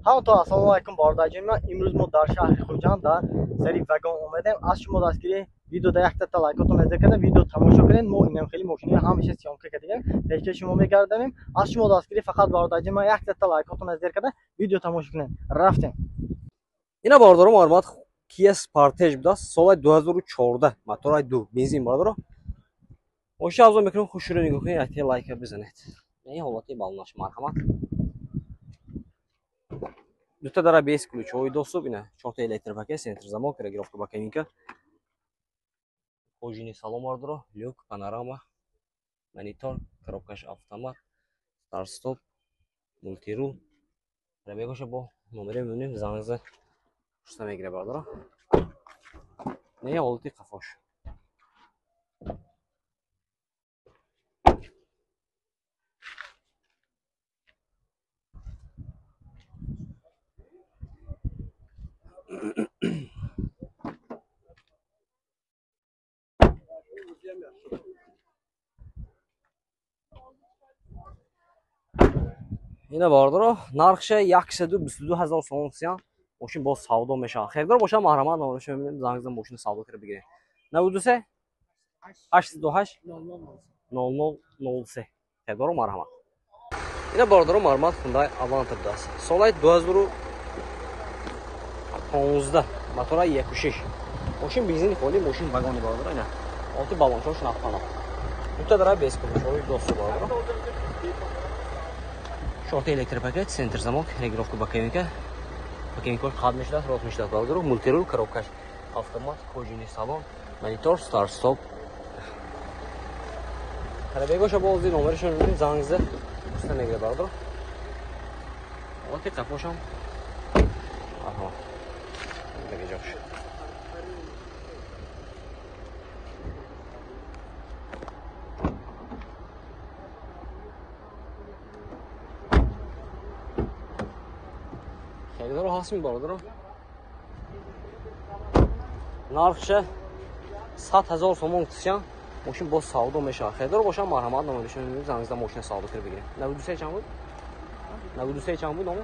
همونطور السلام علیکم بارداجی من امروز ما در شهر خوجند در سری وگان اومدیم. از شما دستگیری ویدیو در یک تا لایکاتون نظر کنید، ویدیو تماشا کنید. ما اینم خیلی ماشینی همیشه سیامک کردیم پیش شما میگردیم. از شما دستگیری فقط بارداجی من یک تا لایکاتون نظر کنید، ویدیو تماشا کنید. رفتیم. اینا باردارم آرمات Kia Sportage بود. سال 2014 موتور 2 بنزین باردارم. ماشین ارزو میکنم خوش رو نگاه کنید، یک لایک بزنید. این حالتی بالناش مرحمت. دوتا داره بیس ключовой доступ اینه. 4 تا электропакет, центр замок, регулировка боковинка. Пружинный салон бардыро, люк, панорама, монитор, коробкаш автомат, старт-стоп, мультирул. Пробегоша бо номери мебинем зангиза пушта мегире бардыро. Не ҳолати қафош. اینا باردارو نرخش 122,000 سوم سیان ماشین با سودا میشه. خریدار باشه محرمت نمایش میبینیم زنگ ماشین سودا کرده بگیریم. 93 828 0003 خریدار محرمت. اینا باردارو محرمت Hyundai Elantra دست. سال 2015 موتور 1.6 ماشین بنزین خالی ماشین واگن باردارو اینا. البته بالانسش ناخوانه. دوتا داره بیس ключовой доступ باردارو. 4 تا электропакет, центр замок, регулировка боковинка. Боковинка хад мешдат, рот мешдат балдыру, мультирул, коробкаш автомат, кожаный салон, монитор, старт-стоп. Пробегоша болзи номершон мебинем зангизда пушта мегире балдыру. Вот и кафошам. Ага. Бегежош. خریدار هستیم باردارو. نرخش 100,000 سوم کشیدن. ماشین با سودا میشه. خریدار باشه مرحمت نمایشون میبینیم زنگزده ماشین سودا کرده بگیریم. 92 چند بود؟ 92 چند بود نامو؟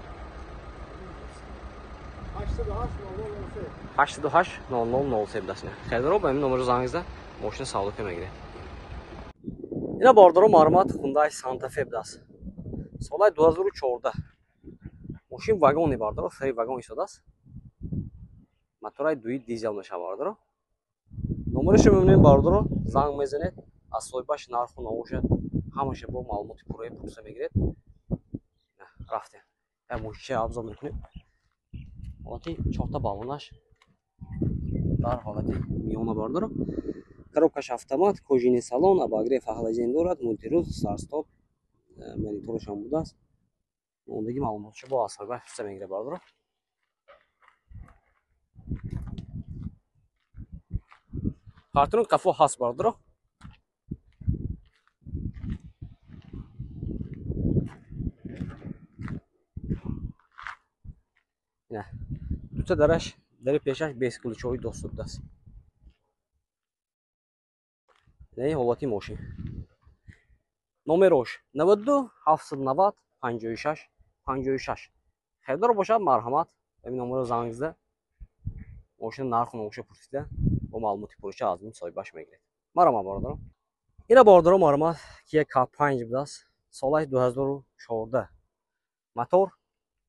88 0003 بدسنه. خریدار با این نمره زنگزده ماشین سودا کرده بگیریم. اینا باردارو مرحمت Hyundai Santa Fe بدس. سال 2014 ماشین واگن باردارو، سری واگن ایستاده است. موتور 2 دیزل میشه باردارو. نمرش میبینیم باردارو زنگ میزنید. از سایباش نرخ و نموشه همشه با معلومات پوره پرسه میگیرید. نه رفتیم. یا موشه ابزار میکنیم. حالتی 4 تا بالونش در حالتی میونه باردارو. коробкаш автомат, кожаный салон, обогрев, охлаждение дорад, мультирул, старт-стоп, мониторш هم بوده است. موندگی معلوماتش با سایباش پرسه میگیره باردارو. کارتون قفو هست باردارو. نه دوتا درش در پیشش بیس ключовой достуp دست. نه حالتی ماشین. نمرش 92 790 56 56. خریدار باشه مرحمت همین نمره زنگزده ماشین نرخ و نموشه پرسیده با معلوماتی پروشه از این سایباش میگیرید. مرحمت باردارم. اینا باردارم مرحمت Kia K5 بود است. سال 2014 موتور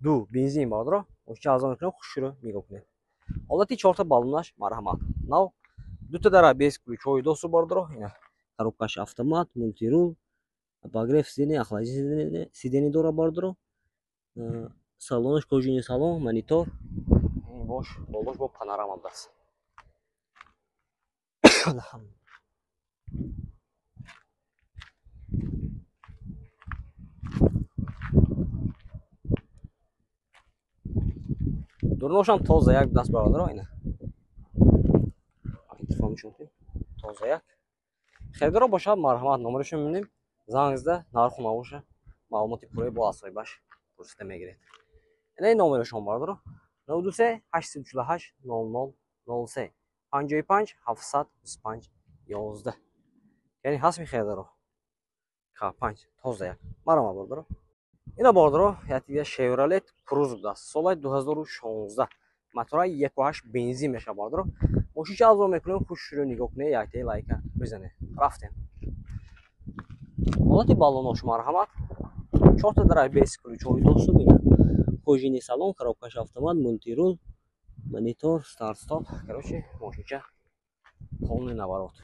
2 بنزین باردارم. ماشین از آن میکنم خوش رو نگاه کنید. حالتی 4 تا بالونش مرحمت. نو دوتا داره بیس ключовой доступ باردارم. اینا коробкаш автомат, мультирул, обогрев сидений, охлаждение сидений дора باردارم. салонаш кожаный салон, монитор. Бош, болош бо панорама даст. Дурношам тоза як даст бародаро ина. Телефон чунти. Тоза як. Хедаро боша марҳамат номерашо мебинем. Зангизда нарху навоша маълумоти пурраи бо асоибаш пурсида мегиред. Ина ин номерашон бародаро. 92 848 0003 55 725 11. Яъни ҳаст мехедаро. K5 тоза як. Марҳамат бародаро. اینا باردارو یه شیورالت کروز بود است سال 2016 موتور 1.8 بنزین میشه باردارو ماشین چه ازو میکنیم خوش رو نگاه کنه یک لایک بزنه رفتیم حالت بالونش مرحمت 4 تا драйв без ключовой доступ ина кожаный салон коробкаш автомат мультируль монитор старт стоп короче машинча полный наворот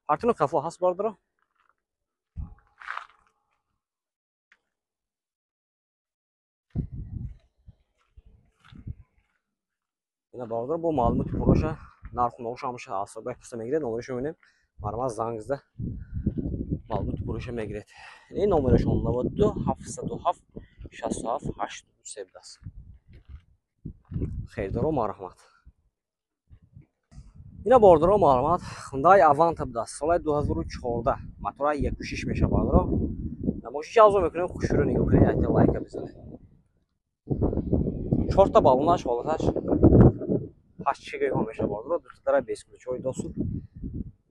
партину кафо ҳаст бардро ина бардро бо маълумоти пуроша нарху нош ҳамаша асоба пуста мегирад номерашо мебинем мармаз зангзда маълумоти пуроша мегирад ин номерашон 92 707 67 8 аст хейрдоро марҳамат ина бордоро маълумот Hyundai Avanta будаст соли 2014 мотора 1.6 меша бардоро намоши ҷазо мекунем хушро нигоҳ кунед як лайка бизанед 4 та балонаш ҳолаташ 8 чигаҳо меша бардоро 2 та драйв без ключовой доступ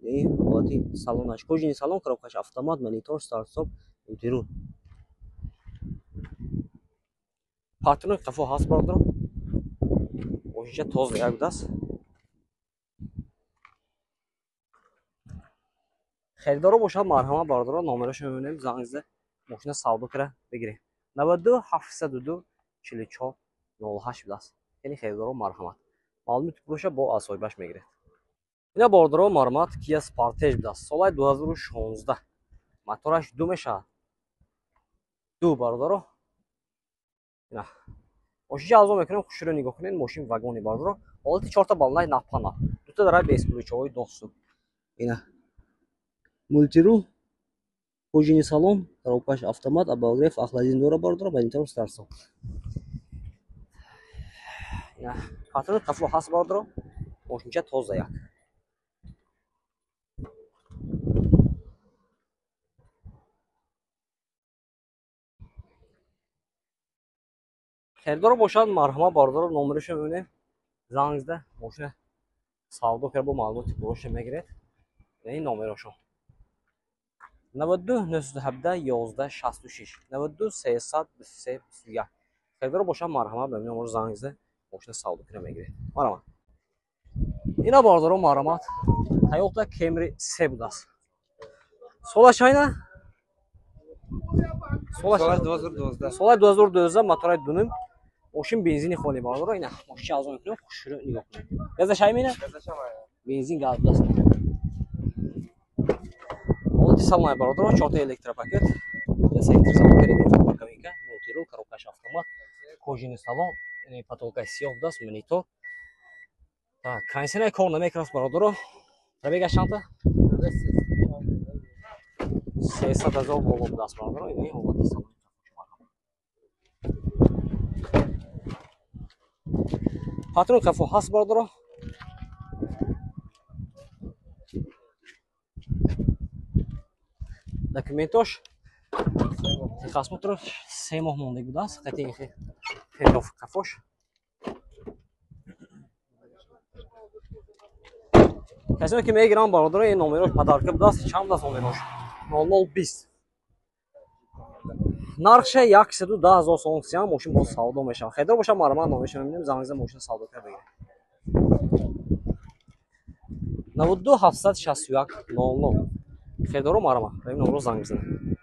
и ҳолати салонаш кожаный салон коробкаш автомат монитор старт стоп мультируль партуни қафо ҳаст бардоро машинча тоза як будаст خریدارو باشد مرحمت باردارا نامرش میبینیم زنگ زده ماشین سودا کرده بگیریم 92 702 44 08 است یعنی خریدارو مرحمت معلومات پروشه با اسایبش میگیره اینا باردارا مرحمت کیا سپارتیج بود سال 2016 موتورش دو میشه دو باردارا اینا ماشین ازو میکنیم خوش رو نگاه کنین ماشین واگونی باردارا حالت 4 تا بالونای ناپانا دو تا داره بیس ключовой доступ اینا мультируль кожаный салон коробкаш автомат обогрев охладитель бардоро монитор старт стоп партуни қафо ҳаст бардоро машинча тоза як خریدار باشد مرحمت باردارو номерашо мебинем занг зада мошина савдо карда бо маълумоти пуроша мегиред ин номерашон 92 917 11 66 92 323 21 خریدار бошад марҳамат ба номер занг зада мошина савдо карда мегиред марҳамат ина бардаро марҳамат Toyota Camry 3 будааст солаш айна солаш 2012 мотораи дунум ماشین بنزینی خالی باردارو اینا ماشین ازو میکنیم خوش رو نگاه کنید گازش همینه بنزین گاز است حالت سالن باردارو 4 تا електропакет یا сектор замка парковка мультируль коробкаш автомат кожаный салон یعنی потолка сиёҳ даст монитор так кондитсионер кор намекунад باردارو пробега чанта 300,000 боло будаст باردارو ин ҳолати салон партуни қафо ҳаст бардаро документош техосмотрош 3 моҳ мондагӣ будааст қати хелоф қафош касое ки мегирам бардаро ин номерош подарка будааст чанд аст номерош 0020 нархша 110,000 сом сиям мошин боз савдо мешавад хедар боша марҳамат номешон мебинем зангза мошин савдо карда бигирем 92 761 00 хедаро марҳамат ба ин номеро занг бизанед